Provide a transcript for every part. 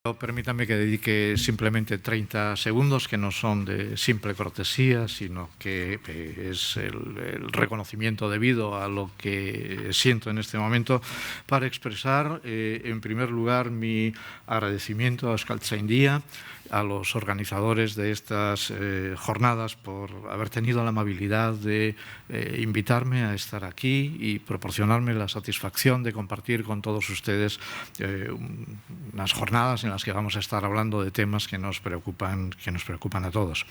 Permítame que dedique simplemente 30 segundos, que no son de simple cortesía, sino que es el reconocimiento debido a lo que siento en este momento, para expresar, en primer lugar, mi agradecimiento a Euskaltzaindia, a los organizadores de estas jornadas, por haber tenido la amabilidad de invitarme a estar aquí y proporcionarme la satisfacción de compartir con todos ustedes unas jornadas en las que vamos a estar hablando de temas que nos preocupan a todos.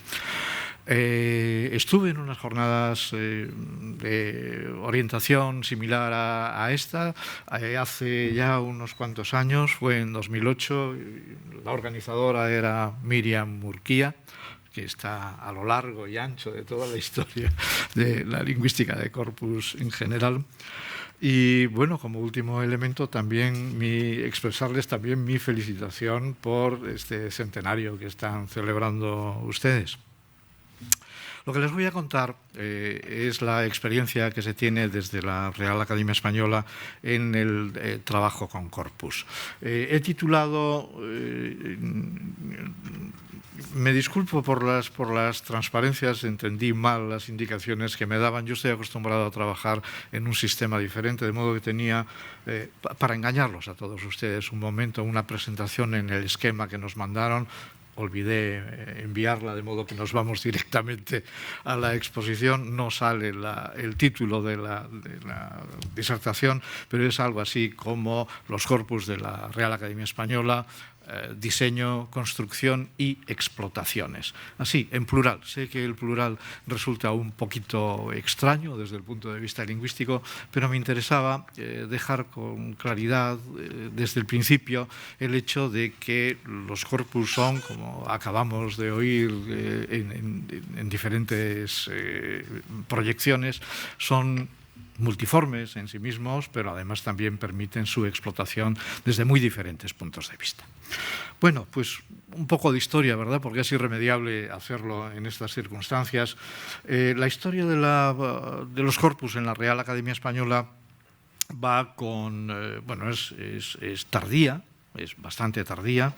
Estuve en unas jornadas de orientación similar a esta hace ya unos cuantos años, fue en 2008. La organizadora era Miriam Murquía, que está a lo largo y ancho de toda la historia de la lingüística de corpus en general. Y bueno, como último elemento, también expresarles también mi felicitación por este centenario que están celebrando ustedes. Lo que les voy a contar es la experiencia que se tiene desde la Real Academia Española en el trabajo con corpus. He titulado, me disculpo por las transparencias, entendí mal las indicaciones que me daban. Yo estoy acostumbrado a trabajar en un sistema diferente, de modo que tenía, para engañarlos a todos ustedes, un momento, una presentación en el esquema que nos mandaron. Olvidé enviarla, de modo que nos vamos directamente a la exposición. No sale el título de la disertación, pero es algo así como los corpus de la Real Academia Española, diseño, construcción y explotaciones. Así, en plural. Sé que el plural resulta un poquito extraño desde el punto de vista lingüístico, pero me interesaba dejar con claridad desde el principio el hecho de que los corpus son, como acabamos de oír en diferentes proyecciones, son multiformes en sí mismos, pero además también permiten su explotación desde muy diferentes puntos de vista. Bueno, pues un poco de historia, ¿verdad? Porque es irremediable hacerlo en estas circunstancias. La historia de los corpus en la Real Academia Española va con, bueno, es tardía. Es bastante tardía,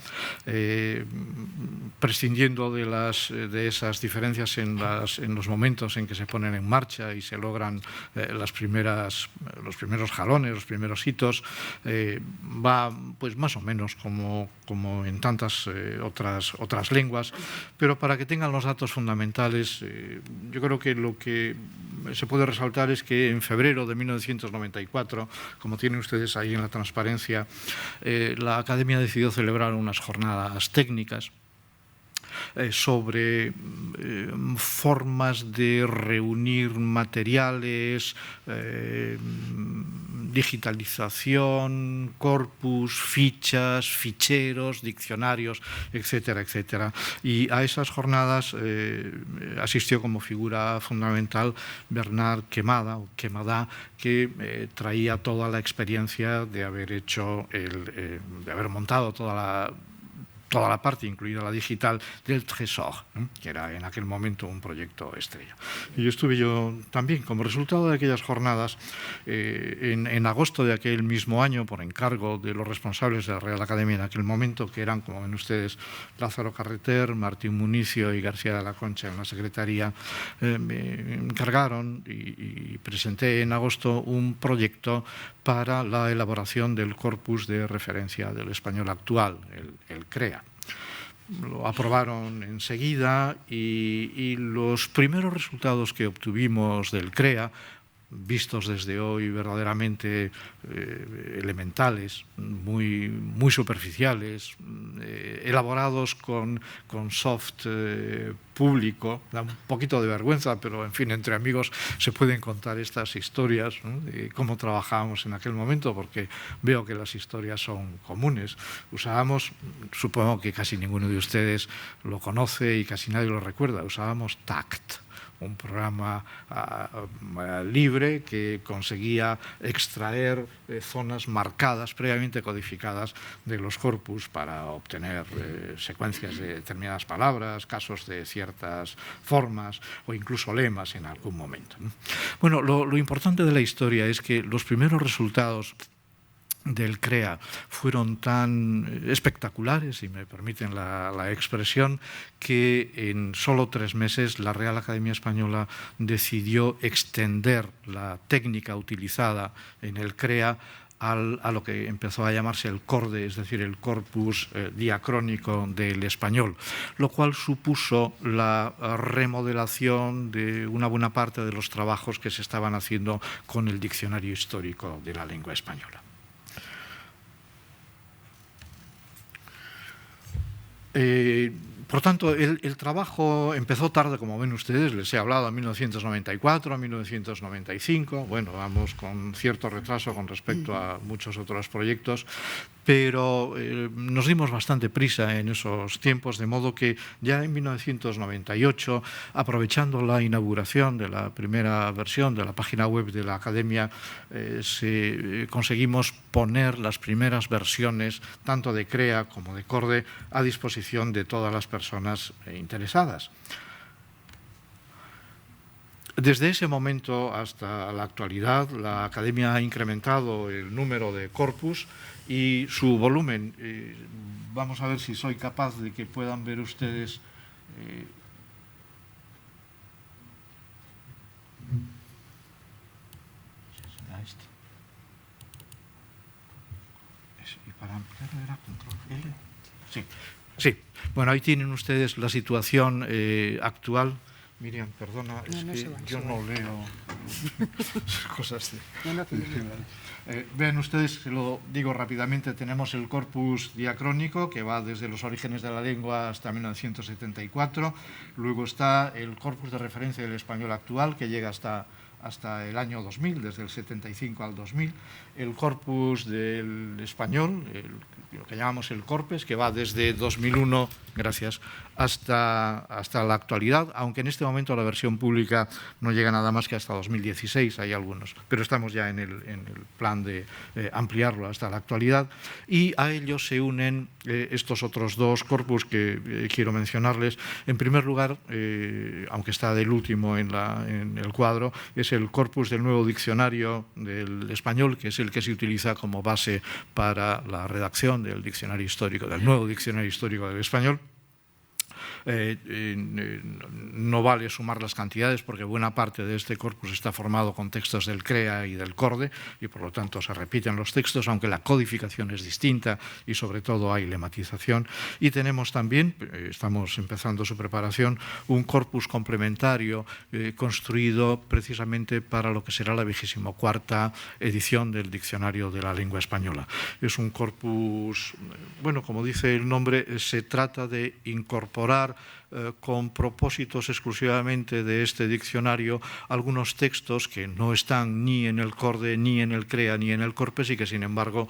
prescindiendo de esas diferencias en los momentos en que se ponen en marcha y se logran los primeros jalones, los primeros hitos. Va pues más o menos como en tantas otras lenguas, pero para que tengan los datos fundamentales, yo creo que lo que se puede resaltar es que en febrero de 1994, como tienen ustedes ahí en la transparencia, la Academia decidió celebrar unas jornadas técnicas sobre formas de reunir materiales, digitalización, corpus, fichas, ficheros, diccionarios, etcétera, etcétera. Y a esas jornadas asistió como figura fundamental Bernard Quemada, que traía toda la experiencia de haber hecho de haber montado toda la parte, incluida la digital, del Trésor, que era en aquel momento un proyecto estrella. Y estuve yo también, como resultado de aquellas jornadas, en agosto de aquel mismo año, por encargo de los responsables de la Real Academia en aquel momento, que eran, como ven ustedes, Lázaro Carreter, Martín Municio y García de la Concha en la Secretaría, me encargaron y presenté en agosto un proyecto para la elaboración del corpus de referencia del español actual, el CREA. Lo aprobaron enseguida y los primeros resultados que obtuvimos del CREA, vistos desde hoy verdaderamente elementales, muy superficiales, elaborados con soft público. Da un poquito de vergüenza, pero en fin, entre amigos se pueden contar estas historias, ¿no?, de cómo trabajábamos en aquel momento, porque veo que las historias son comunes. Usábamos, supongo que casi ninguno de ustedes lo conoce y casi nadie lo recuerda, usábamos TACT, un programa libre que conseguía extraer zonas marcadas, previamente codificadas, de los corpus para obtener secuencias de determinadas palabras, casos de ciertas formas o incluso lemas en algún momento, ¿no? Bueno, lo importante de la historia es que los primeros resultados del CREA fueron tan espectaculares, si me permiten la expresión, que en solo 3 meses la Real Academia Española decidió extender la técnica utilizada en el CREA a lo que empezó a llamarse el CORDE, es decir, el corpus diacrónico del español, lo cual supuso la remodelación de una buena parte de los trabajos que se estaban haciendo con el diccionario histórico de la lengua española. Por tanto, el trabajo empezó tarde, como ven ustedes, les he hablado en 1994, 1995, bueno, vamos con cierto retraso con respecto a muchos otros proyectos, pero nos dimos bastante prisa en esos tiempos, de modo que ya en 1998, aprovechando la inauguración de la primera versión de la página web de la Academia, conseguimos poner las primeras versiones, tanto de CREA como de CORDE, a disposición de todas las personas interesadas. Desde ese momento hasta la actualidad, la Academia ha incrementado el número de corpus y su volumen. Vamos a ver si soy capaz de que puedan ver ustedes. Y para ampliarlo era control L. Sí, sí. Bueno, ahí tienen ustedes la situación actual. Miriam, perdona, es que yo no leo cosas de... Vean ustedes, se lo digo rápidamente, tenemos el corpus diacrónico que va desde los orígenes de la lengua hasta 1974, luego está el corpus de referencia del español actual que llega hasta el año 2000, desde el 75 al 2000, el corpus del español, lo que llamamos el Corpes, que va desde 2001, gracias, hasta la actualidad, aunque en este momento la versión pública no llega nada más que hasta 2016, hay algunos, pero estamos ya en el plan de ampliarlo hasta la actualidad, y a ellos se unen estos otros dos corpus que quiero mencionarles. En primer lugar, aunque está del último en el cuadro, es el corpus del nuevo diccionario del español, que es el que se utiliza como base para la redacción del diccionario histórico, del nuevo diccionario histórico del español. No vale sumar las cantidades porque buena parte de este corpus está formado con textos del CREA y del CORDE y por lo tanto se repiten los textos, aunque la codificación es distinta y sobre todo hay lematización. Y tenemos también, estamos empezando su preparación, un corpus complementario construido precisamente para lo que será la 24ª edición del Diccionario de la Lengua Española. Es un corpus, bueno, como dice el nombre, se trata de incorporar con propósitos exclusivamente de este diccionario algunos textos que no están ni en el CORDE, ni en el CREA, ni en el CORPES y que, sin embargo,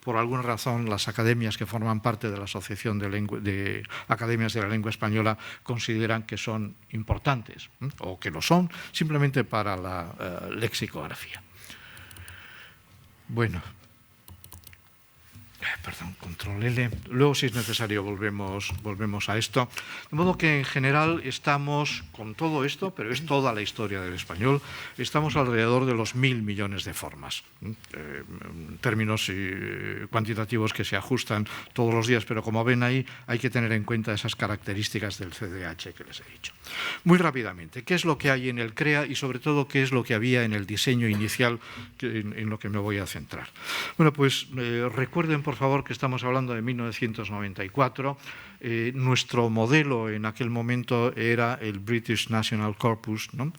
por alguna razón, las academias que forman parte de la Asociación de Academias de la Lengua Española consideran que son importantes o que lo son simplemente para la lexicografía. Bueno. Perdón, control L. Luego, si es necesario, volvemos a esto. De modo que, en general, estamos con todo esto, pero es toda la historia del español, estamos alrededor de los 1.000 millones de formas. Términos cuantitativos que se ajustan todos los días, pero como ven ahí, hay que tener en cuenta esas características del CDH que les he dicho. Muy rápidamente, ¿qué es lo que hay en el CREA y, sobre todo, qué es lo que había en el diseño inicial en lo que me voy a centrar? Bueno, pues recuerden, por favor, que estamos hablando de 1994. Nuestro modelo en aquel momento era el British National Corpus, ¿no?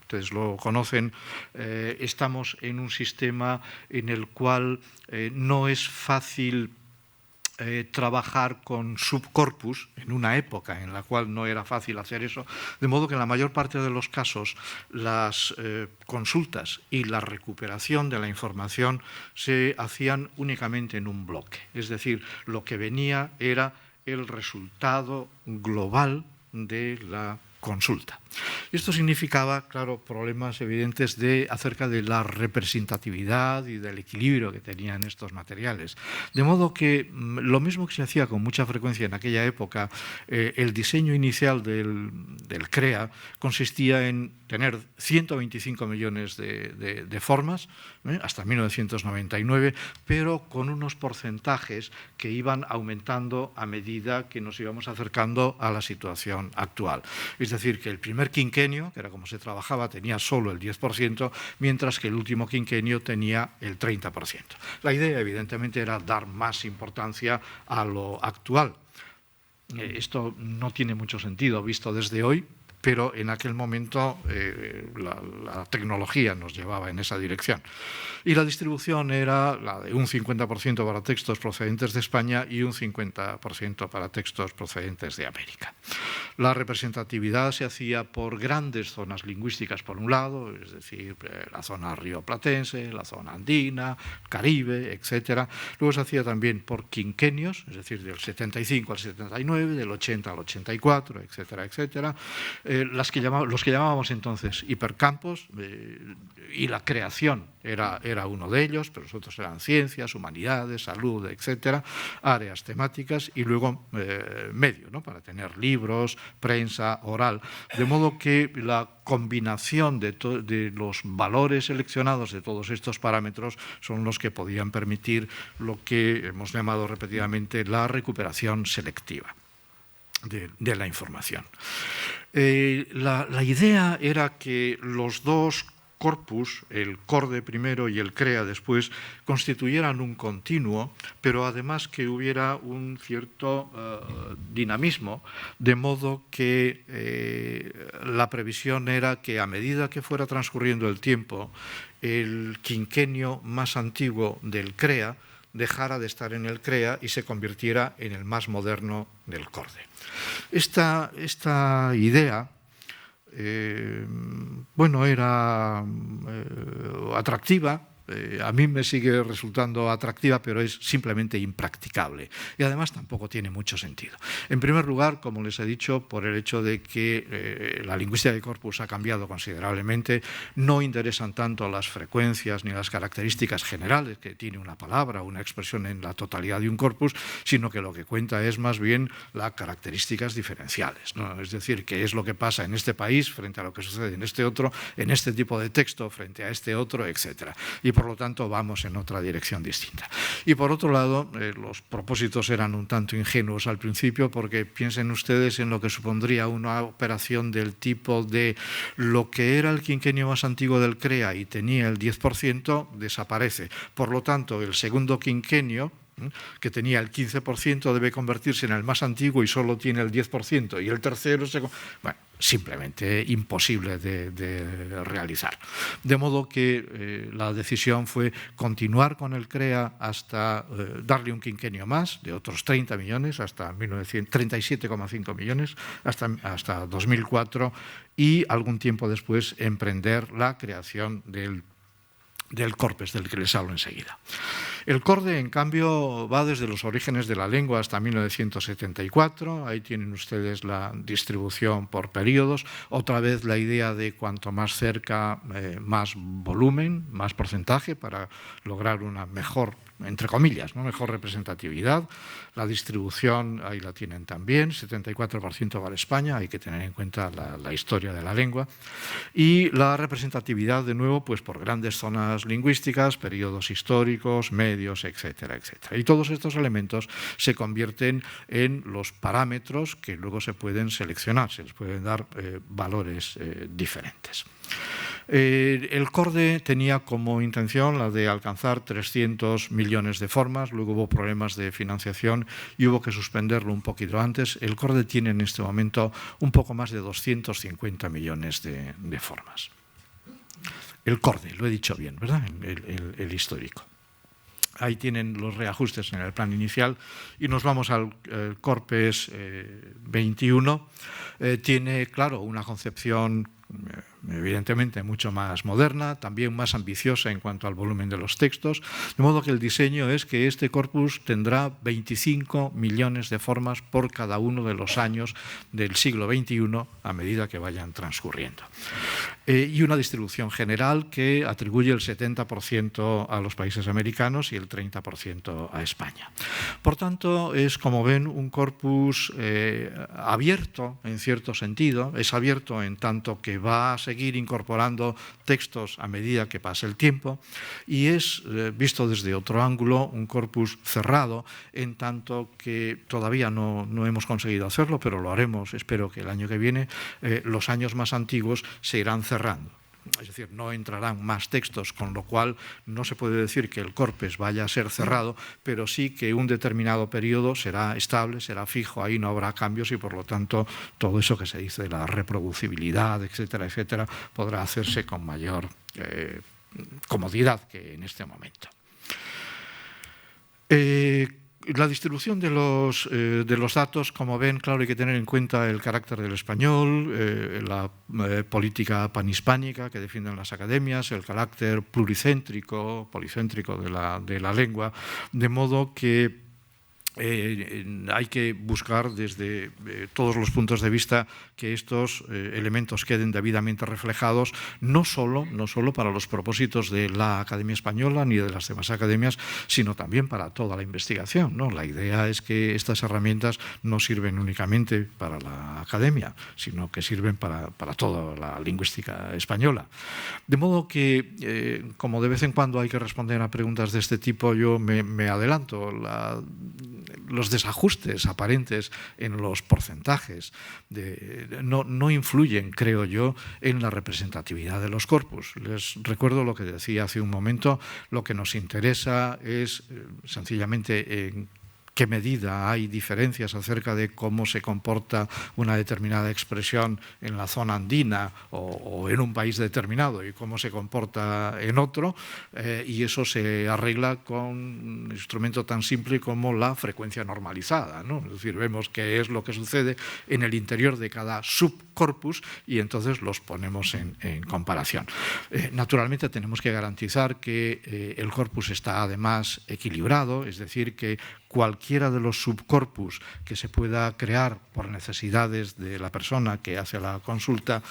Ustedes lo conocen. Estamos en un sistema en el cual no es fácil trabajar con subcorpus en una época en la cual no era fácil hacer eso, de modo que en la mayor parte de los casos las consultas y la recuperación de la información se hacían únicamente en un bloque. Es decir, lo que venía era el resultado global de la consulta. Y esto significaba, claro, problemas evidentes acerca de la representatividad y del equilibrio que tenían estos materiales. De modo que lo mismo que se hacía con mucha frecuencia en aquella época, el diseño inicial del CREA consistía en tener 125 millones de formas, hasta 1999, pero con unos porcentajes que iban aumentando a medida que nos íbamos acercando a la situación actual. Es decir, que el primer quinquenio, que era como se trabajaba, tenía solo el 10%, mientras que el último quinquenio tenía el 30%. La idea, evidentemente, era dar más importancia a lo actual. Esto no tiene mucho sentido visto desde hoy, pero en aquel momento la tecnología nos llevaba en esa dirección. Y la distribución era la de un 50% para textos procedentes de España y un 50% para textos procedentes de América. La representatividad se hacía por grandes zonas lingüísticas, por un lado, es decir, la zona rioplatense, la zona andina, Caribe, etc. Luego se hacía también por quinquenios, es decir, del 75 al 79, del 80 al 84, etcétera, etcétera. Los que llamábamos entonces hipercampos, y la creación era uno de ellos, pero los otros eran ciencias, humanidades, salud, etcétera, áreas temáticas, y luego medio, ¿no?, para tener libros, prensa, oral. De modo que la combinación de los valores seleccionados de todos estos parámetros son los que podían permitir lo que hemos llamado repetidamente la recuperación selectiva de la información. La idea era que los dos corpus, el CORDE primero y el CREA después, constituyeran un continuo, pero además que hubiera un cierto dinamismo, de modo que la previsión era que a medida que fuera transcurriendo el tiempo, el quinquenio más antiguo del CREA dejara de estar en el CREA y se convirtiera en el más moderno del CORDE. Esta idea, bueno, era atractiva. A mí me sigue resultando atractiva, pero es simplemente impracticable. Y además tampoco tiene mucho sentido. En primer lugar, como les he dicho, por el hecho de que la lingüística de corpus ha cambiado considerablemente, no interesan tanto las frecuencias ni las características generales que tiene una palabra o una expresión en la totalidad de un corpus, sino que lo que cuenta es más bien las características diferenciales, ¿no? Es decir, qué es lo que pasa en este país frente a lo que sucede en este otro, en este tipo de texto frente a este otro, etc. Y por lo tanto vamos en otra dirección distinta. Y por otro lado, los propósitos eran un tanto ingenuos al principio, porque piensen ustedes en lo que supondría una operación del tipo de lo que era el quinquenio más antiguo del CREA y tenía el 10%, desaparece. Por lo tanto, el segundo quinquenio, que tenía el 15%, debe convertirse en el más antiguo y solo tiene el 10%, y el tercero, bueno, simplemente imposible de realizar. De modo que la decisión fue continuar con el CREA hasta darle un quinquenio más, de otros 30 millones, hasta 37,5 millones, hasta 2004, y algún tiempo después emprender la creación del CORPES, del que les hablo enseguida. El CORDE, en cambio, va desde los orígenes de la lengua hasta 1974. Ahí tienen ustedes la distribución por periodos. Otra vez la idea de cuanto más cerca, más volumen, más porcentaje, para lograr una mejor, entre comillas, ¿no?, mejor representatividad. La distribución, ahí la tienen también, 74% para España, hay que tener en cuenta la historia de la lengua. Y la representatividad, de nuevo, pues por grandes zonas lingüísticas, periodos históricos, medios, etcétera, etcétera. Y todos estos elementos se convierten en los parámetros que luego se pueden seleccionar, se les pueden dar valores diferentes. El CORDE tenía como intención la de alcanzar 300 millones de formas, luego hubo problemas de financiación y hubo que suspenderlo un poquito antes. El CORDE tiene en este momento un poco más de 250 millones de formas. El CORDE, lo he dicho bien, ¿verdad? El histórico. Ahí tienen los reajustes en el plan inicial y nos vamos al CORPES 21. Tiene, claro, una concepción evidentemente mucho más moderna, también más ambiciosa en cuanto al volumen de los textos, de modo que el diseño es que este corpus tendrá 25 millones de formas por cada uno de los años del siglo XXI a medida que vayan transcurriendo. Y una distribución general que atribuye el 70% a los países americanos y el 30% a España. Por tanto, es, como ven, un corpus abierto en cierto sentido, es abierto en tanto que va a seguir incorporando textos a medida que pase el tiempo, y es, visto desde otro ángulo, un corpus cerrado, en tanto que todavía no hemos conseguido hacerlo, pero lo haremos, espero que el año que viene, los años más antiguos se irán cerrando. Es decir, no entrarán más textos, con lo cual no se puede decir que el corpus vaya a ser cerrado, pero sí que un determinado periodo será estable, será fijo, ahí no habrá cambios y por lo tanto todo eso que se dice de la reproducibilidad, etcétera, etcétera, podrá hacerse con mayor comodidad que en este momento. La distribución de los datos, como ven, claro, hay que tener en cuenta el carácter del español, la política panhispánica que defienden las academias, el carácter policéntrico de la lengua, de modo que hay que buscar desde todos los puntos de vista que estos elementos queden debidamente reflejados, no solo para los propósitos de la Academia Española ni de las demás academias, sino también para toda la investigación, ¿no? La idea es que estas herramientas no sirven únicamente para la academia, sino que sirven para toda la lingüística española. De modo que, como de vez en cuando hay que responder a preguntas de este tipo, yo me adelanto. Los desajustes aparentes en los porcentajes no influyen, creo yo, en la representatividad de los corpus. Les recuerdo lo que decía hace un momento, lo que nos interesa es sencillamente en qué medida hay diferencias acerca de cómo se comporta una determinada expresión en la zona andina o en un país determinado y cómo se comporta en otro, y eso se arregla con un instrumento tan simple como la frecuencia normalizada, ¿no? Es decir, vemos qué es lo que sucede en el interior de cada subcorpus y entonces los ponemos en comparación. Naturalmente tenemos que garantizar que el corpus está además equilibrado, es decir, que cualquiera de los subcorpus que se pueda crear por necesidades de la persona que hace la consulta,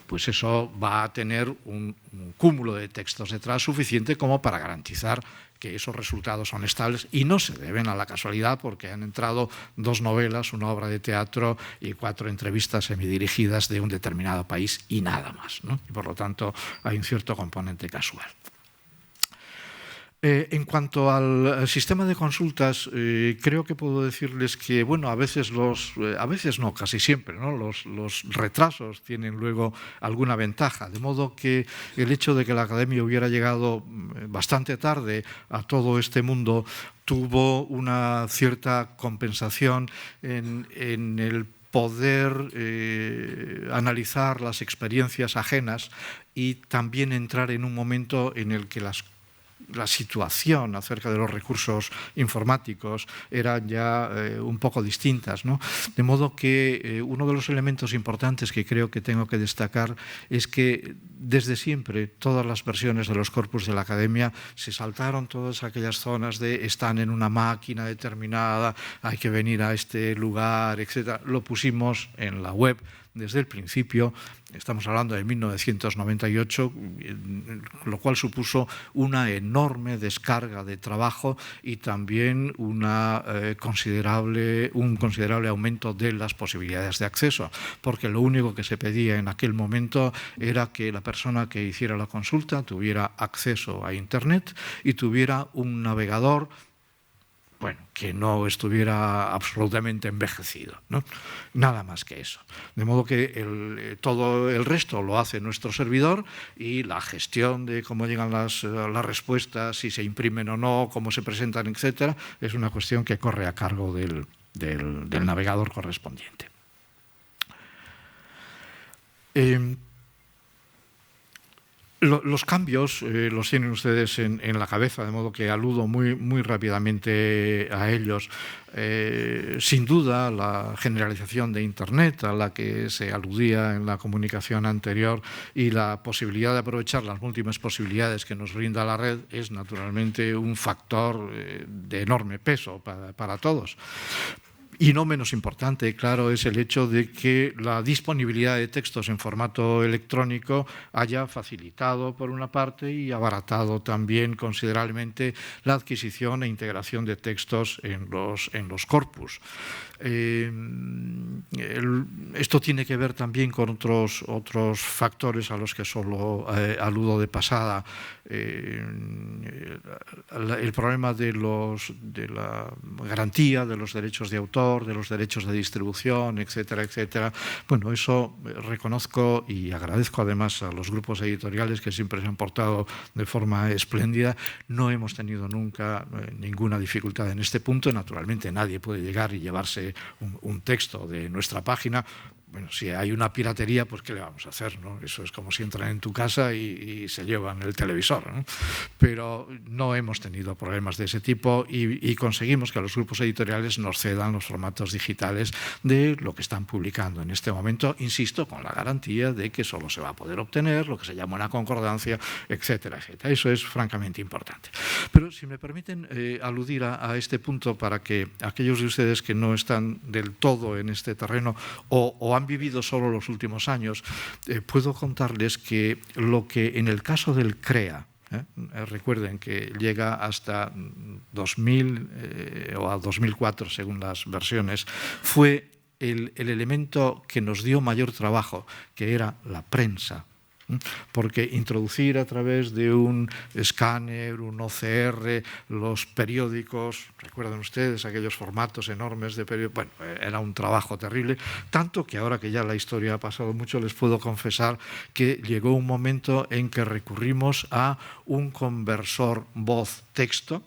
pues eso va a tener un cúmulo de textos detrás suficiente como para garantizar que esos resultados son estables y no se deben a la casualidad porque han entrado 2 novelas, una obra de teatro y 4 entrevistas semidirigidas de un determinado país y nada más, ¿no? Y por lo tanto hay un cierto componente casual. En cuanto al sistema de consultas, creo que puedo decirles que, bueno, a veces no, casi siempre, ¿no? Los retrasos tienen luego alguna ventaja, de modo que el hecho de que la Academia hubiera llegado bastante tarde a todo este mundo tuvo una cierta compensación en el poder analizar las experiencias ajenas y también entrar en un momento en el que la situación acerca de los recursos informáticos eran ya un poco distintas, ¿no? De modo que uno de los elementos importantes que creo que tengo que destacar es que desde siempre todas las versiones de los corpus de la Academia se saltaron todas aquellas zonas de están en una máquina determinada, hay que venir a este lugar, etc. Lo pusimos en la web desde el principio. Estamos hablando de 1998, lo cual supuso una enorme descarga de trabajo y también un considerable aumento de las posibilidades de acceso, porque lo único que se pedía en aquel momento era que la persona que hiciera la consulta tuviera acceso a Internet y tuviera un navegador, bueno, que no estuviera absolutamente envejecido, ¿no? Nada más que eso. De modo que todo el resto lo hace nuestro servidor y la gestión de cómo llegan las respuestas, si se imprimen o no, cómo se presentan, etcétera, es una cuestión que corre a cargo del navegador correspondiente. Los cambios los tienen ustedes en la cabeza, de modo que aludo muy rápidamente a ellos. Sin duda, la generalización de Internet, a la que se aludía en la comunicación anterior, y la posibilidad de aprovechar las múltiples posibilidades que nos brinda la red es naturalmente un factor de enorme peso para todos. Y no menos importante, claro, es el hecho de que la disponibilidad de textos en formato electrónico haya facilitado, por una parte, y abaratado también considerablemente la adquisición e integración de textos en los corpus. Esto tiene que ver también con otros factores a los que solo aludo de pasada. El problema de la garantía de los derechos de autor, de los derechos de distribución, etcétera, etcétera. Bueno, eso reconozco y agradezco además a los grupos editoriales que siempre se han portado de forma espléndida. No hemos tenido nunca ninguna dificultad en este punto. Naturalmente nadie puede llegar y llevarse un texto de nuestra página. Bueno, si hay una piratería, pues ¿qué le vamos a hacer, no? Eso es como si entran en tu casa y se llevan el televisor, ¿no? Pero no hemos tenido problemas de ese tipo y conseguimos que los grupos editoriales nos cedan los formatos digitales de lo que están publicando en este momento, insisto, con la garantía de que solo se va a poder obtener lo que se llama una concordancia, etcétera, etcétera. Eso es francamente importante. Pero si me permiten aludir a este punto para que aquellos de ustedes que no están del todo en este terreno o han vivido solo los últimos años, puedo contarles que lo que en el caso del CREA, recuerden que llega hasta 2000 o a 2004 según las versiones, fue el elemento que nos dio mayor trabajo, que era la prensa. Porque introducir a través de un escáner, un OCR, los periódicos, recuerdan ustedes aquellos formatos enormes de periódicos, bueno, era un trabajo terrible, tanto que ahora que ya la historia ha pasado mucho, les puedo confesar que llegó un momento en que recurrimos a un conversor voz-texto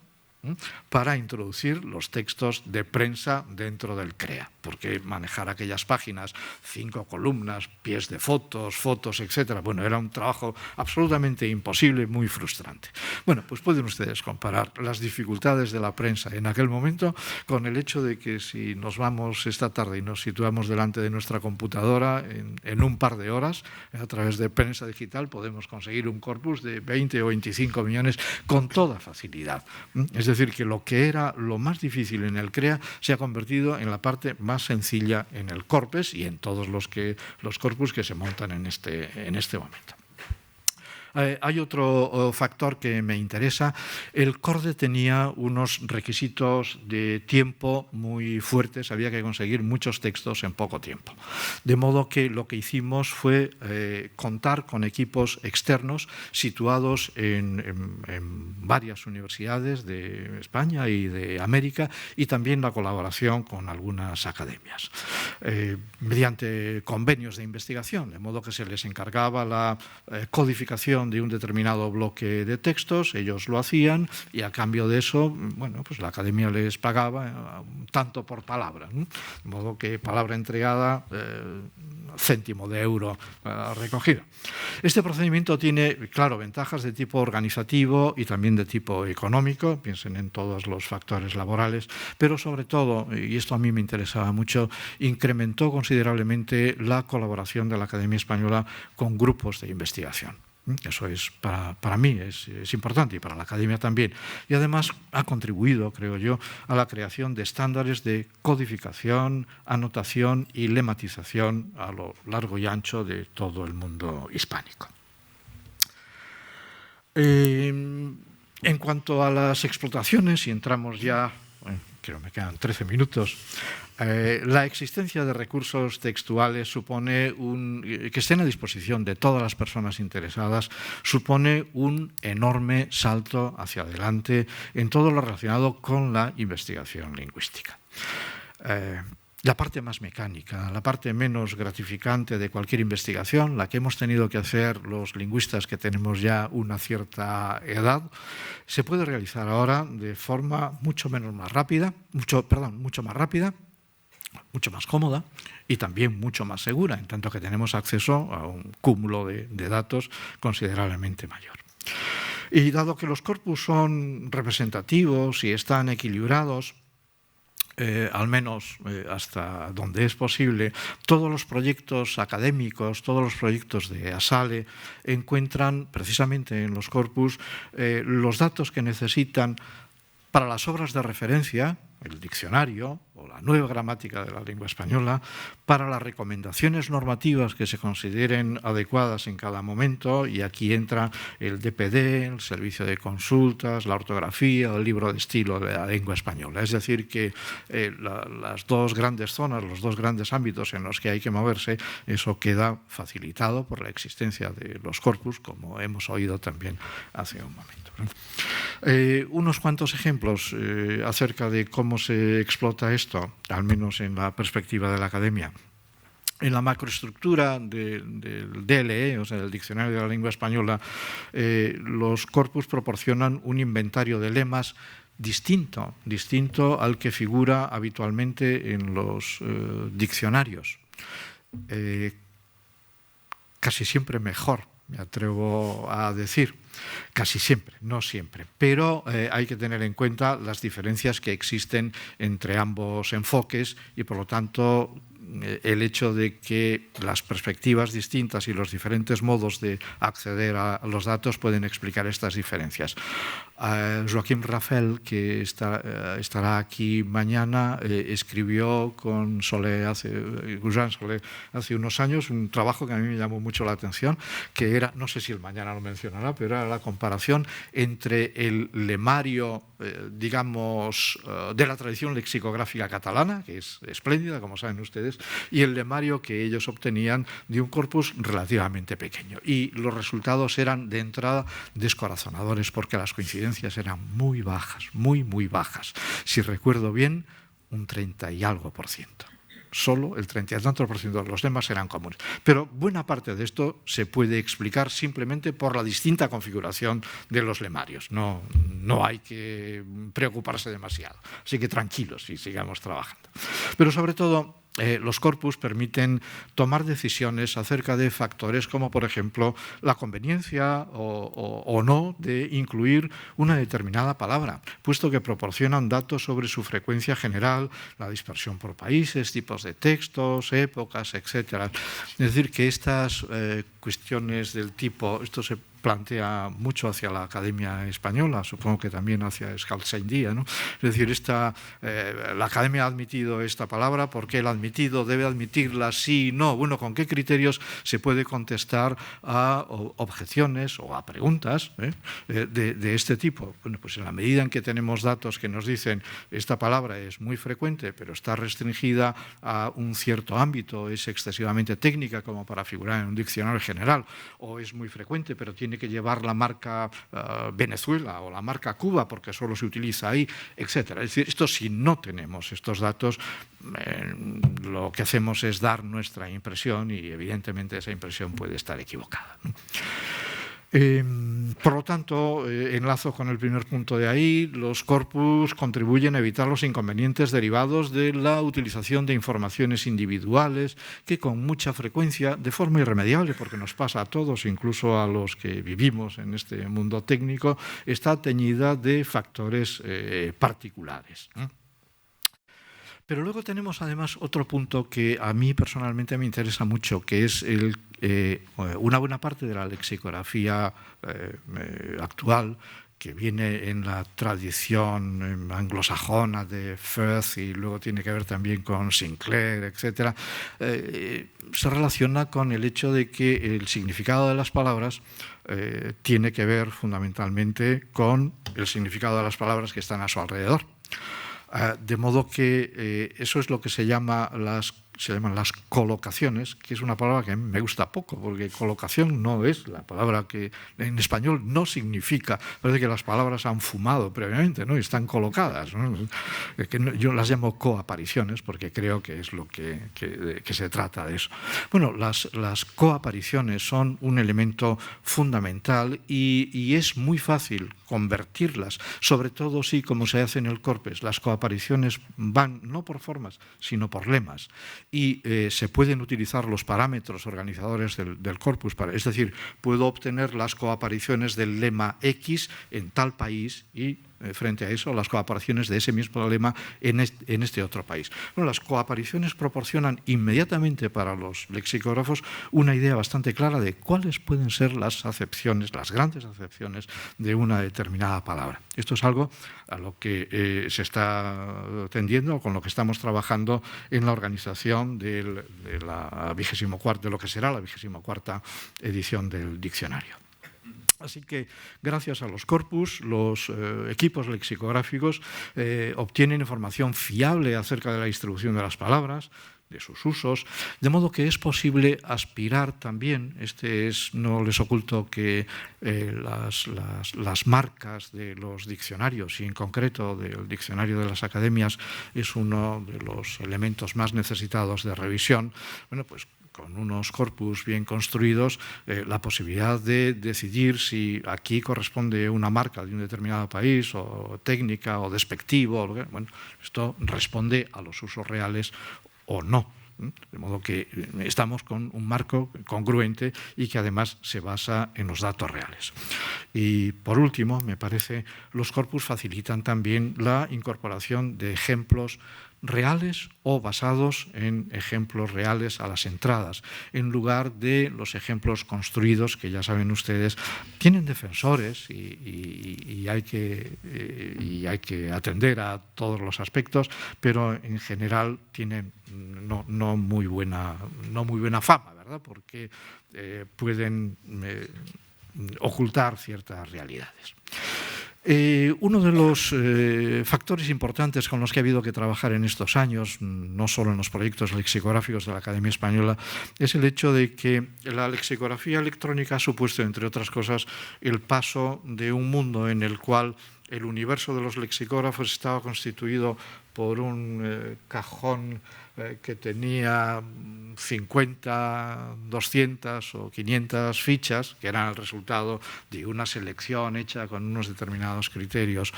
para introducir los textos de prensa dentro del CREA, porque manejar aquellas páginas, 5 columnas, pies de fotos, etcétera, bueno, era un trabajo absolutamente imposible, muy frustrante. Bueno, pues pueden ustedes comparar las dificultades de la prensa en aquel momento con el hecho de que si nos vamos esta tarde y nos situamos delante de nuestra computadora, en un par de horas, a través de prensa digital, podemos conseguir un corpus de 20 o 25 millones con toda facilidad. Es decir, que lo que era lo más difícil en el CREA se ha convertido en la parte más sencilla en el Corpes y en todos los corpus que se montan en este momento. Hay otro factor que me interesa. El CORDE tenía unos requisitos de tiempo muy fuertes, había que conseguir muchos textos en poco tiempo. De modo que lo que hicimos fue contar con equipos externos situados en varias universidades de España y de América y también la colaboración con algunas academias. Mediante convenios de investigación, de modo que se les encargaba la codificación de un determinado bloque de textos, ellos lo hacían y a cambio de eso, bueno, pues la academia les pagaba tanto por palabra, ¿no? De modo que palabra entregada, céntimo de euro recogido. Este procedimiento tiene, claro, ventajas de tipo organizativo y también de tipo económico, piensen en todos los factores laborales, pero sobre todo, y esto a mí me interesaba mucho, incrementó considerablemente la colaboración de la Academia Española con grupos de investigación. Eso es para mí es importante y para la academia también. Y además ha contribuido, creo yo, a la creación de estándares de codificación, anotación y lematización a lo largo y ancho de todo el mundo hispánico. En cuanto a las explotaciones, y entramos ya, creo que me quedan 13 minutos, la existencia de recursos textuales supone que estén a disposición de todas las personas interesadas, supone un enorme salto hacia adelante en todo lo relacionado con la investigación lingüística. La parte más mecánica, la parte menos gratificante de cualquier investigación, la que hemos tenido que hacer los lingüistas que tenemos ya una cierta edad, se puede realizar ahora de forma mucho más rápida, mucho más cómoda y también mucho más segura, en tanto que tenemos acceso a un cúmulo de datos considerablemente mayor. Y dado que los corpus son representativos y están equilibrados, al menos hasta donde es posible, todos los proyectos académicos, todos los proyectos de ASALE encuentran precisamente en los corpus los datos que necesitan para las obras de referencia, el diccionario o la nueva gramática de la lengua española, para las recomendaciones normativas que se consideren adecuadas en cada momento, y aquí entra el DPD, el servicio de consultas, la ortografía, el libro de estilo de la lengua española. Es decir, que las dos grandes zonas, los dos grandes ámbitos en los que hay que moverse, eso queda facilitado por la existencia de los corpus, como hemos oído también hace un momento. Unos cuantos ejemplos acerca de cómo se explota esto, al menos en la perspectiva de la academia. En la macroestructura del DLE, o sea, del Diccionario de la Lengua Española, los corpus proporcionan un inventario de lemas distinto al que figura habitualmente en los diccionarios. Casi siempre mejor, me atrevo a decir. Casi siempre, no siempre, pero hay que tener en cuenta las diferencias que existen entre ambos enfoques y, por lo tanto, el hecho de que las perspectivas distintas y los diferentes modos de acceder a los datos pueden explicar estas diferencias. Joaquim Rafel, que estará aquí mañana, escribió con Gusán Solé hace unos años un trabajo que a mí me llamó mucho la atención, que era, no sé si el mañana lo mencionará, pero era la comparación entre el lemario, digamos, de la tradición lexicográfica catalana, que es espléndida, como saben ustedes, y el lemario que ellos obtenían de un corpus relativamente pequeño. Y los resultados eran, de entrada, descorazonadores, porque las coincidencias eran muy bajas, muy bajas. Si recuerdo bien, un 30 y algo por ciento. Solo el 30 y tanto por ciento de los lemas eran comunes. Pero buena parte de esto se puede explicar simplemente por la distinta configuración de los lemarios. No hay que preocuparse demasiado. Así que tranquilos y sigamos trabajando. Pero sobre todo, los corpus permiten tomar decisiones acerca de factores como, por ejemplo, la conveniencia o no de incluir una determinada palabra, puesto que proporcionan datos sobre su frecuencia general, la dispersión por países, tipos de textos, épocas, etc. Es decir, que estas cuestiones del tipo, esto se plantea mucho hacia la Academia Española, supongo que también hacia Euskaltzaindia, ¿no? Es decir, la Academia ha admitido esta palabra, ¿por qué la ha admitido? ¿Debe admitirla? Sí, no. Bueno, ¿con qué criterios se puede contestar a objeciones o a preguntas de este tipo? Bueno, pues en la medida en que tenemos datos que nos dicen esta palabra es muy frecuente, pero está restringida a un cierto ámbito, es excesivamente técnica como para figurar en un diccionario general, o es muy frecuente, pero tiene que llevar la marca Venezuela o la marca Cuba porque solo se utiliza ahí, etc. Es decir, esto, si no tenemos estos datos, lo que hacemos es dar nuestra impresión y evidentemente esa impresión puede estar equivocada, ¿no? Por lo tanto, enlazo con el primer punto de ahí, los corpus contribuyen a evitar los inconvenientes derivados de la utilización de informaciones individuales que con mucha frecuencia, de forma irremediable, porque nos pasa a todos, incluso a los que vivimos en este mundo técnico, está teñida de factores particulares. Pero luego tenemos además otro punto que a mí personalmente me interesa mucho, que es una buena parte de la lexicografía actual, que viene en la tradición anglosajona de Firth y luego tiene que ver también con Sinclair, etc., se relaciona con el hecho de que el significado de las palabras tiene que ver fundamentalmente con el significado de las palabras que están a su alrededor. De modo que eso es lo que se llama se llaman las colocaciones, que es una palabra que a mí me gusta poco, porque colocación no es la palabra que en español no significa, parece que las palabras han fumado previamente, ¿no? Y están colocadas, ¿no? Yo las llamo coapariciones porque creo que es lo que se trata de eso. Bueno, las coapariciones son un elemento fundamental y es muy fácil convertirlas, sobre todo si, como se hace en el corpus, las coapariciones van no por formas, sino por lemas, y se pueden utilizar los parámetros organizadores del corpus, es decir, puedo obtener las coapariciones del lema X en tal país y frente a eso las coapariciones de ese mismo lema en este otro país. Bueno, las coapariciones proporcionan inmediatamente para los lexicógrafos una idea bastante clara de cuáles pueden ser las acepciones, las grandes acepciones de una determinada palabra. Esto es algo a lo que se está tendiendo, con lo que estamos trabajando en la organización de lo que será la 24ª edición del diccionario. Así que, gracias a los corpus, los equipos lexicográficos obtienen información fiable acerca de la distribución de las palabras, de sus usos, de modo que es posible aspirar también, no les oculto que las marcas de los diccionarios, y en concreto del diccionario de las academias, es uno de los elementos más necesitados de revisión. Bueno, pues con unos corpus bien construidos, la posibilidad de decidir si aquí corresponde una marca de un determinado país, o técnica, o despectivo, bueno, esto responde a los usos reales o no. De modo que estamos con un marco congruente y que además se basa en los datos reales. Y por último, me parece, los corpus facilitan también la incorporación de ejemplos reales o basados en ejemplos reales a las entradas, en lugar de los ejemplos construidos que, ya saben ustedes, tienen defensores y hay que atender a todos los aspectos, pero en general tienen no muy buena fama, ¿verdad? Porque pueden ocultar ciertas realidades. Uno de los factores importantes con los que ha habido que trabajar en estos años, no solo en los proyectos lexicográficos de la Academia Española, es el hecho de que la lexicografía electrónica ha supuesto, entre otras cosas, el paso de un mundo en el cual el universo de los lexicógrafos estaba constituido por un cajón que tenía 50, 200 o 500 fichas, que eran el resultado de una selección hecha con unos determinados criterios,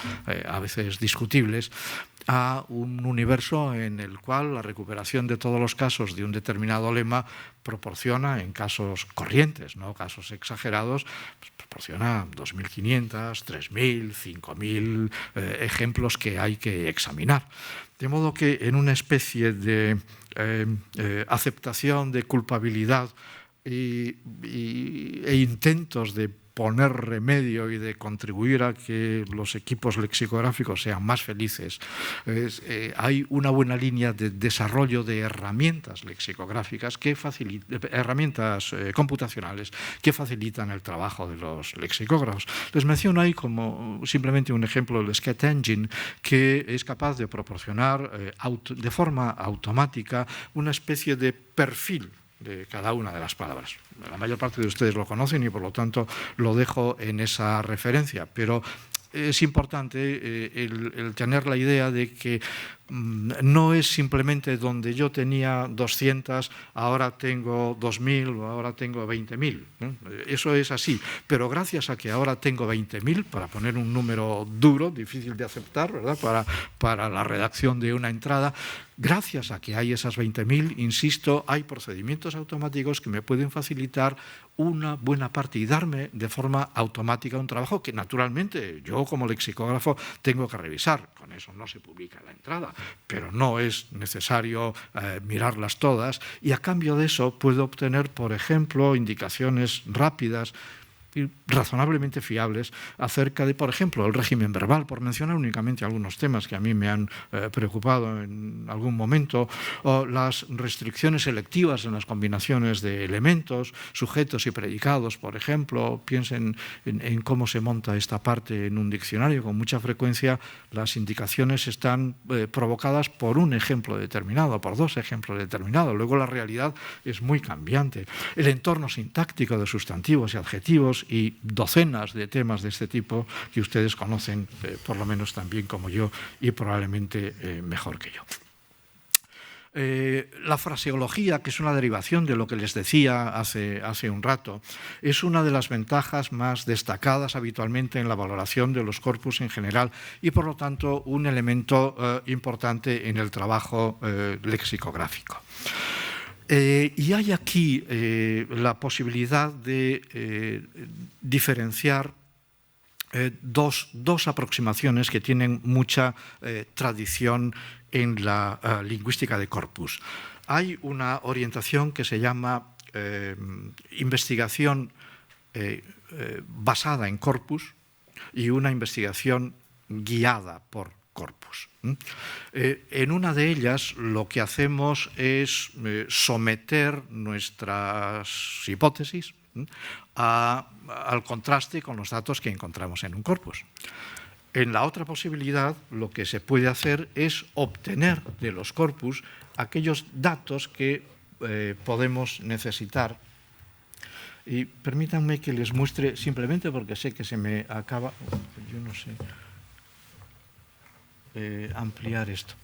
a veces discutibles, a un universo en el cual la recuperación de todos los casos de un determinado lema proporciona, en casos corrientes, no casos exagerados, pues proporciona 2.500, 3.000, 5.000 ejemplos que hay que examinar. De modo que en una especie de aceptación de culpabilidad e intentos de poner remedio y de contribuir a que los equipos lexicográficos sean más felices, hay una buena línea de desarrollo de herramientas lexicográficas, herramientas computacionales que facilitan el trabajo de los lexicógrafos. Les menciono ahí como simplemente un ejemplo el Sketch Engine, que es capaz de proporcionar de forma automática una especie de perfil de cada una de las palabras. La mayor parte de ustedes lo conocen y por lo tanto lo dejo en esa referencia, pero es importante el tener la idea de que no es simplemente donde yo tenía 200, ahora tengo 2.000 o ahora tengo 20.000. Eso es así, pero gracias a que ahora tengo 20.000, para poner un número duro, difícil de aceptar, ¿verdad? Para la redacción de una entrada, gracias a que hay esas 20.000, insisto, hay procedimientos automáticos que me pueden facilitar una buena parte y darme de forma automática un trabajo que naturalmente yo como lexicógrafo tengo que revisar. Con eso no se publica la entrada, pero no es necesario mirarlas todas, y a cambio de eso puedo obtener, por ejemplo, indicaciones rápidas razonablemente fiables acerca de, por ejemplo, el régimen verbal, por mencionar únicamente algunos temas que a mí me han preocupado en algún momento, o las restricciones selectivas en las combinaciones de elementos, sujetos y predicados, por ejemplo. Piensen en cómo se monta esta parte en un diccionario. Con mucha frecuencia las indicaciones están provocadas por un ejemplo determinado, por dos ejemplos determinados. Luego la realidad es muy cambiante. El entorno sintáctico de sustantivos y adjetivos y docenas de temas de este tipo que ustedes conocen por lo menos tan bien como yo y probablemente mejor que yo. La fraseología, que es una derivación de lo que les decía hace un rato, es una de las ventajas más destacadas habitualmente en la valoración de los corpus en general y, por lo tanto, un elemento importante en el trabajo lexicográfico. Y hay aquí la posibilidad de diferenciar dos aproximaciones que tienen mucha tradición en la lingüística de corpus. Hay una orientación que se llama investigación basada en corpus y una investigación guiada por corpus. En una de ellas lo que hacemos es someter nuestras hipótesis al contraste con los datos que encontramos en un corpus. En la otra posibilidad, lo que se puede hacer es obtener de los corpus aquellos datos que podemos necesitar. Y permítanme que les muestre, simplemente porque sé que se me acaba, yo no sé, ampliar esto.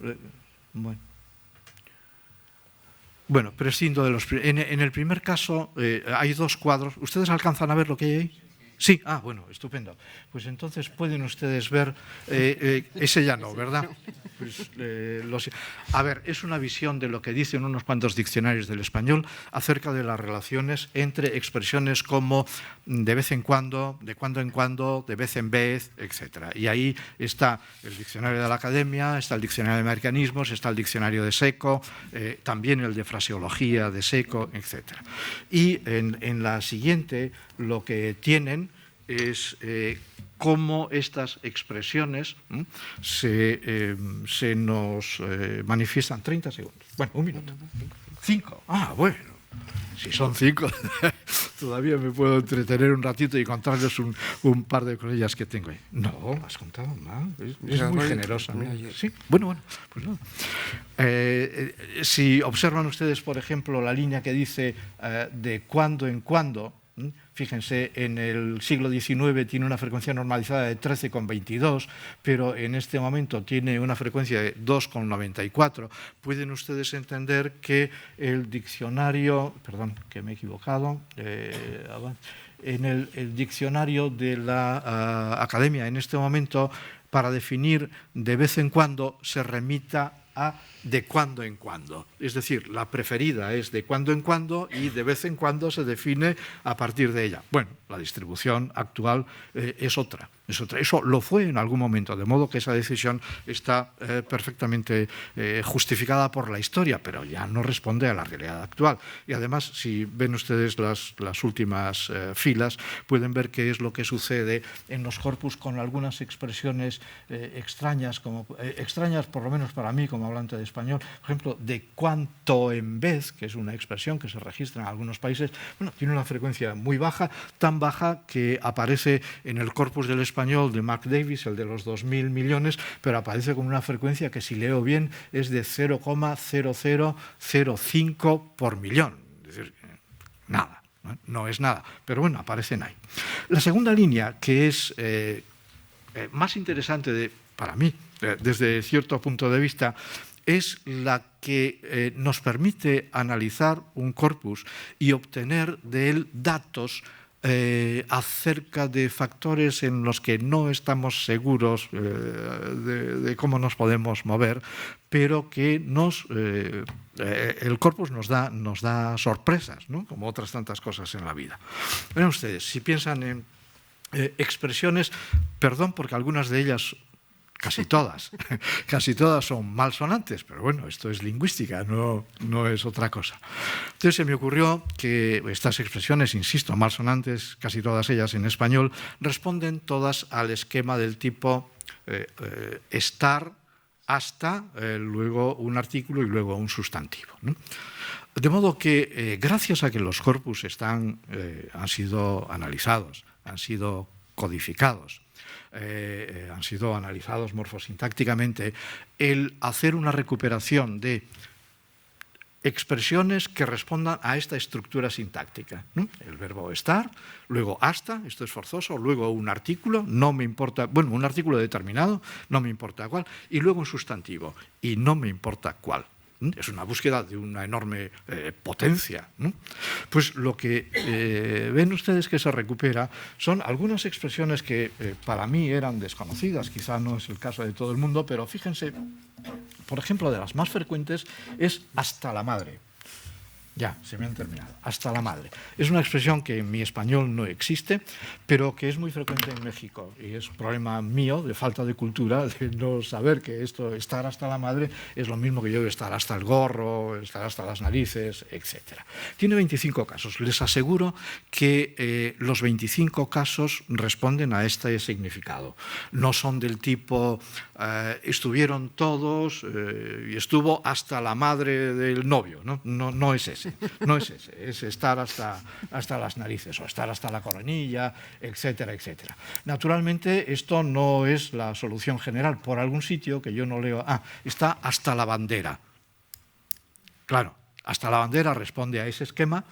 Bueno, prescindo de los... En el primer caso hay dos cuadros. ¿Ustedes alcanzan a ver lo que hay ahí? Sí, bueno, estupendo. Pues entonces pueden ustedes ver, ese ya no, ¿verdad? Pues, a ver, es una visión de lo que dicen unos cuantos diccionarios del español acerca de las relaciones entre expresiones como de vez en cuando, de cuando en cuando, de vez en vez, etc. Y ahí está el diccionario de la Academia, está el diccionario de americanismos, está el diccionario de Seco, también el de fraseología de Seco, etc. Y en la siguiente lo que tienen es cómo estas expresiones se nos manifiestan. 30 segundos. Bueno, un minuto. 5. Bueno. Si son 5, todavía me puedo entretener un ratito y contarles un par de cosillas que tengo ahí. No, has contado mal. Es muy generosa. Sí, bueno, pues no. Si observan ustedes, por ejemplo, la línea que dice de cuando en cuando, fíjense, en el siglo XIX tiene una frecuencia normalizada de 13,22, pero en este momento tiene una frecuencia de 2,94. Pueden ustedes entender que el diccionario, perdón, que me he equivocado, en el diccionario de la Academia en este momento, para definir de vez en cuando, se remita a de cuando en cuando. Es decir, la preferida es de cuando en cuando y de vez en cuando se define a partir de ella. Bueno, la distribución actual es otra. Eso lo fue en algún momento, de modo que esa decisión está perfectamente justificada por la historia, pero ya no responde a la realidad actual. Y además, si ven ustedes las últimas filas, pueden ver qué es lo que sucede en los corpus con algunas expresiones extrañas por lo menos para mí, como hablante de español. Por ejemplo, de cuanto en vez, que es una expresión que se registra en algunos países, bueno, tiene una frecuencia muy baja, tan baja que aparece en el corpus del español de Mark Davis, el de los 2.000 millones, pero aparece con una frecuencia que, si leo bien, es de 0,0005 por millón. Es decir, nada, no es nada, pero bueno, aparecen ahí. La segunda línea, que es más interesante para mí, desde cierto punto de vista, es la que nos permite analizar un corpus y obtener de él datos acerca de factores en los que no estamos seguros de cómo nos podemos mover, pero que el corpus nos da sorpresas, ¿no? Como otras tantas cosas en la vida. Vean ustedes, si piensan en expresiones, perdón porque algunas de ellas casi todas. Casi todas son malsonantes, pero bueno, esto es lingüística, no es otra cosa. Entonces se me ocurrió que estas expresiones, insisto, malsonantes, casi todas ellas en español, responden todas al esquema del tipo estar, hasta, luego un artículo y luego un sustantivo, ¿no? De modo que, gracias a que los corpus han sido analizados, han sido codificados, han sido analizados morfosintácticamente, el hacer una recuperación de expresiones que respondan a esta estructura sintáctica, ¿no? El verbo estar, luego hasta, esto es forzoso, luego un artículo, no me importa, bueno, un artículo determinado, no me importa cuál, y luego un sustantivo, y no me importa cuál. Es una búsqueda de una enorme potencia, ¿no? Pues lo que ven ustedes que se recupera son algunas expresiones que para mí eran desconocidas, quizá no es el caso de todo el mundo, pero fíjense, por ejemplo, de las más frecuentes es hasta la madre. Ya, se me han terminado. Hasta la madre. Es una expresión que en mi español no existe, pero que es muy frecuente en México. Y es un problema mío, de falta de cultura, de no saber que esto, estar hasta la madre, es lo mismo que yo de estar hasta el gorro, estar hasta las narices, etc. Tiene 25 casos. Les aseguro que los 25 casos responden a este significado. No son del tipo, estuvieron todos y estuvo hasta la madre del novio. No es ese. No es ese, es estar hasta las narices o estar hasta la coronilla, etcétera, etcétera. Naturalmente, esto no es la solución general. Por algún sitio que yo no leo, está hasta la bandera. Claro, hasta la bandera responde a ese esquema,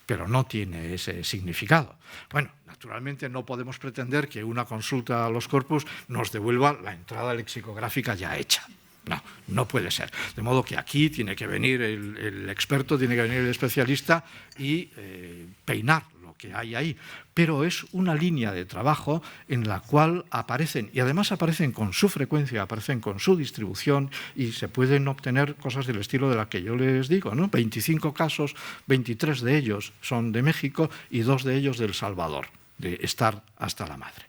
pero no tiene ese significado. Bueno, naturalmente no podemos pretender que una consulta a los corpus nos devuelva la entrada lexicográfica ya hecha. No puede ser. De modo que aquí tiene que venir el experto, tiene que venir el especialista y peinar lo que hay ahí. Pero es una línea de trabajo en la cual aparecen, y además aparecen con su frecuencia, aparecen con su distribución y se pueden obtener cosas del estilo de la que yo les digo, ¿no? 25 casos, 23 de ellos son de México y 2 de ellos de El Salvador, de estar hasta la madre.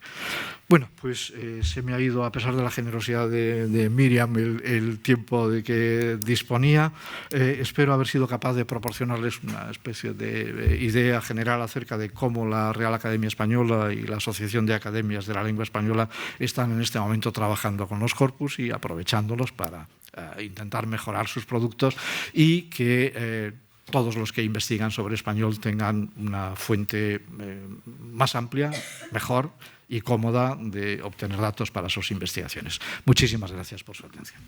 Bueno, pues se me ha ido, a pesar de la generosidad de Miriam, el tiempo de que disponía. Espero haber sido capaz de proporcionarles una especie de idea general acerca de cómo la Real Academia Española y la Asociación de Academias de la Lengua Española están en este momento trabajando con los corpus y aprovechándolos para intentar mejorar sus productos y que todos los que investigan sobre español tengan una fuente más amplia, mejor y cómoda de obtener datos para sus investigaciones. Muchísimas gracias por su atención.